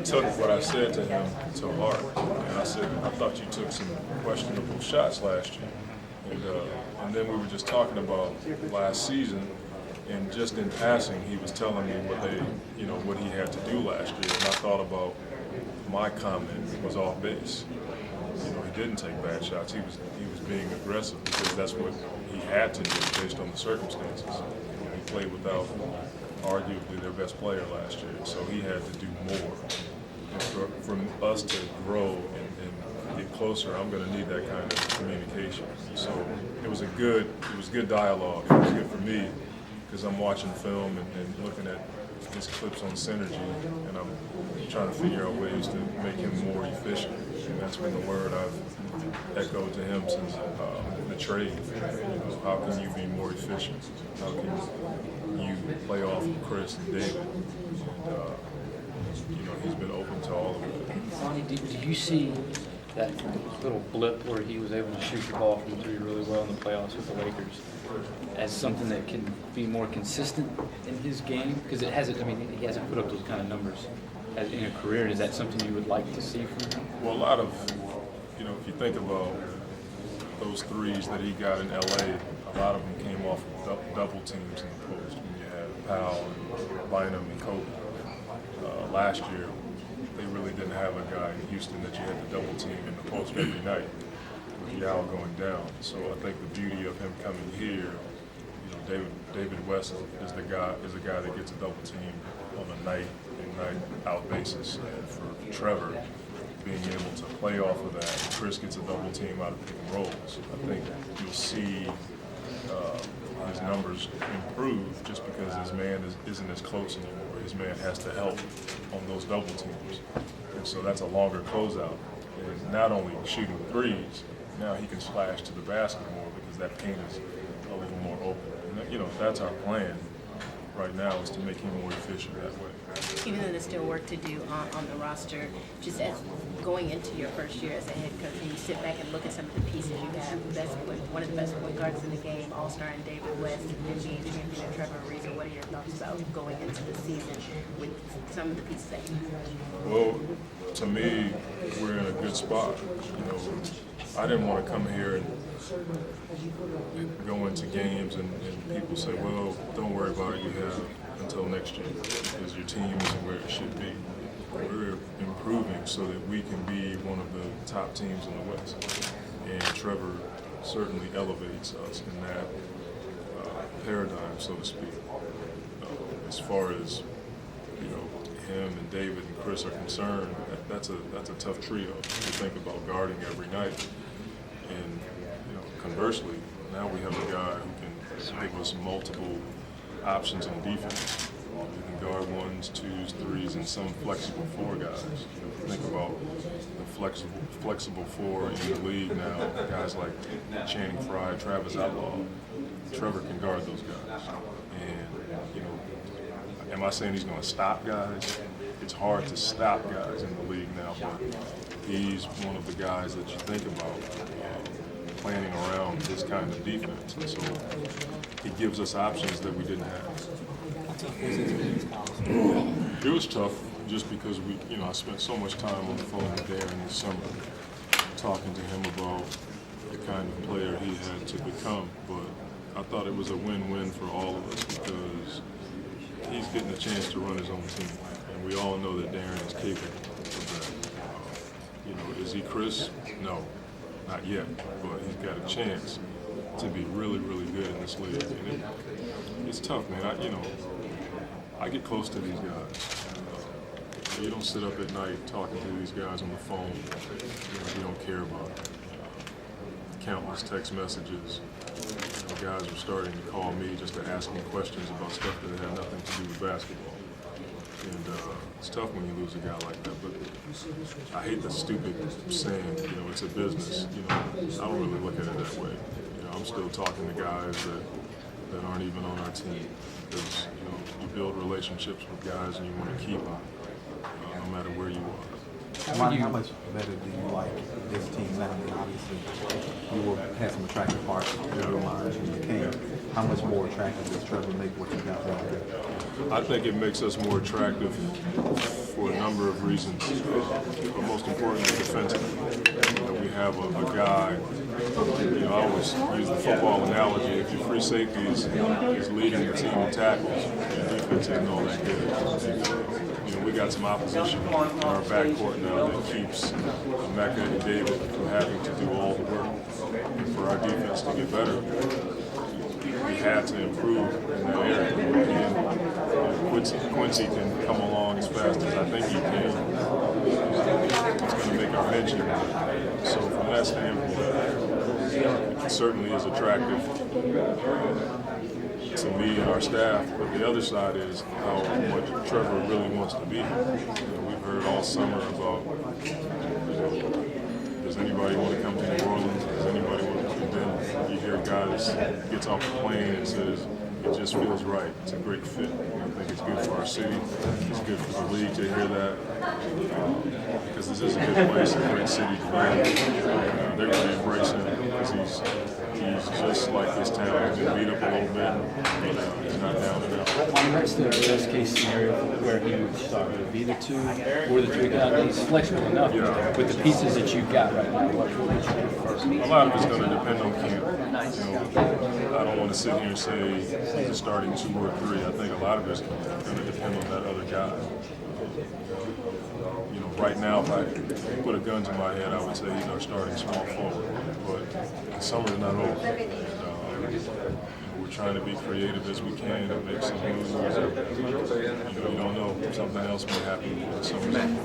took what I said to him to heart. And I said, I thought you took some questionable shots last year. And then we were just talking about last season, and just in passing, he was telling me what he had to do last year. And I thought about my comment was off base. He didn't take bad shots. He was being aggressive because that's what he had to do based on the circumstances. He played without arguably their best player last year, so he had to do more. And for us to grow and get closer, I'm going to need that kind of communication. So it was good dialogue. It was good for me because I'm watching film and looking at his clips on synergy, and I'm trying to figure out ways to make him more efficient. And that's been the word I've echoed to him since the trade. How can you be more efficient? How can you play off of Chris and David? And he's been open to all of it. Monty, do you see that little blip where he was able to shoot the ball from three really well in the playoffs with the Lakers as something that can be more consistent in his game? Because he hasn't put up those kind of numbers in a career. Is that something you would like to see from him? Well, a lot of, if you think about those threes that he got in LA, a lot of them came off of double teams in the post when you had Powell and Bynum and Kobe. Last year, they really didn't have a guy in Houston that you had to double team in the post every night with Yao going down. So I think the beauty of him coming here, David West is a guy that gets a double team on a night in, night out basis. And for Trevor, being able to play off of that, Chris gets a double team out of pick and rolls. I think you'll see his numbers improve just because his man isn't as close anymore. His man has to help on those double teams. And so that's a longer closeout. And not only shooting threes, now he can slash to the basket more because that paint is a little more open. And that's our plan right now, is to make him more efficient that way. Even though there's still work to do on the roster, just as going into your first year as a head coach, and you sit back and look at some of the pieces you have, one of the best point guards in the game, All-Star and David West, and then being champion and Trevor Ariza, what are your thoughts about going into the season with some of the pieces that you have? Well, to me, we're in a good spot. I didn't want to come here and go into games and people say, well, don't worry about it, you have until next year, because your team isn't where it should be. We're improving so that we can be one of the top teams in the West. And Trevor certainly elevates us in that paradigm, so to speak. As far as him and David and Chris are concerned, that's a tough trio to think about guarding every night. And conversely, now we have a guy who can give us multiple options on defense. We can guard ones, twos, threes, and some flexible four guys. Think about the flexible four in the league now. Guys like Channing Frye, Travis Outlaw. Trevor can guard those guys. And am I saying he's going to stop guys? It's hard to stop guys in the league now, but he's one of the guys that you think about planning around this kind of defense. And so he gives us options that we didn't have. It was tough just because I spent so much time on the phone with Darren this summer talking to him about the kind of player he had to become. But I thought it was a win-win for all of us because he's getting a chance to run his own team. And we all know that Darren is capable of that. Is he Chris? No, not yet. But he's got a chance to be really, really good in this league. And it's tough, man. I get close to these guys. You don't sit up at night talking to these guys on the phone. You don't care about it. Countless text messages. Guys were starting to call me just to ask me questions about stuff that had nothing to do with basketball. And it's tough when you lose a guy like that. But I hate the stupid saying, it's a business. I don't really look at it that way. I'm still talking to guys that aren't even on our team. Because you build relationships with guys and you want to keep them no matter where you are. How much better do you like this team now? I mean, obviously, you had some attractive parts in your mind when you came. How much more attractive does Trevor make what you got right there? I think it makes us more attractive for a number of reasons, but most importantly, defensively. We have a guy. I always use the football analogy. If your free safety is leading the team in tackles, your defense isn't all that good. We got some opposition in our backcourt now that keeps Mecca and David from having to do all the work. And for our defense to get better, we had to improve in that area. And Quincy can come along as fast as I think he can. It's going to make our bench even better. So from that standpoint, it certainly is attractive to me and our staff. But the other side is how much Trevor really wants to be. We've heard all summer about, does anybody want to come to New Orleans? Does anybody want to come to Denver? You hear a guy that gets off the plane and says, it just feels right. It's a great fit. I think it's good for our city. It's good for the league to hear that. Because this is a good place, a great city to be in. They're going to embrace him because he's just like this town. He's been beat up a little bit, but he's not down and out. What's the best case scenario where he would start? Would it be the 2 or the 3 guys? He's flexible enough with the pieces that you've got right now. What would you prefer? A lot of it's going to depend on camp. I don't want to sit here and say he's starting 2 or 3. I think a lot of it's going to depend on that other guy. Right now, if I put a gun to my head, I would say he's our starting small forward. But the summer's not over. We're trying to be creative as we can and make some moves. You don't know, something else may happen before the summer's over.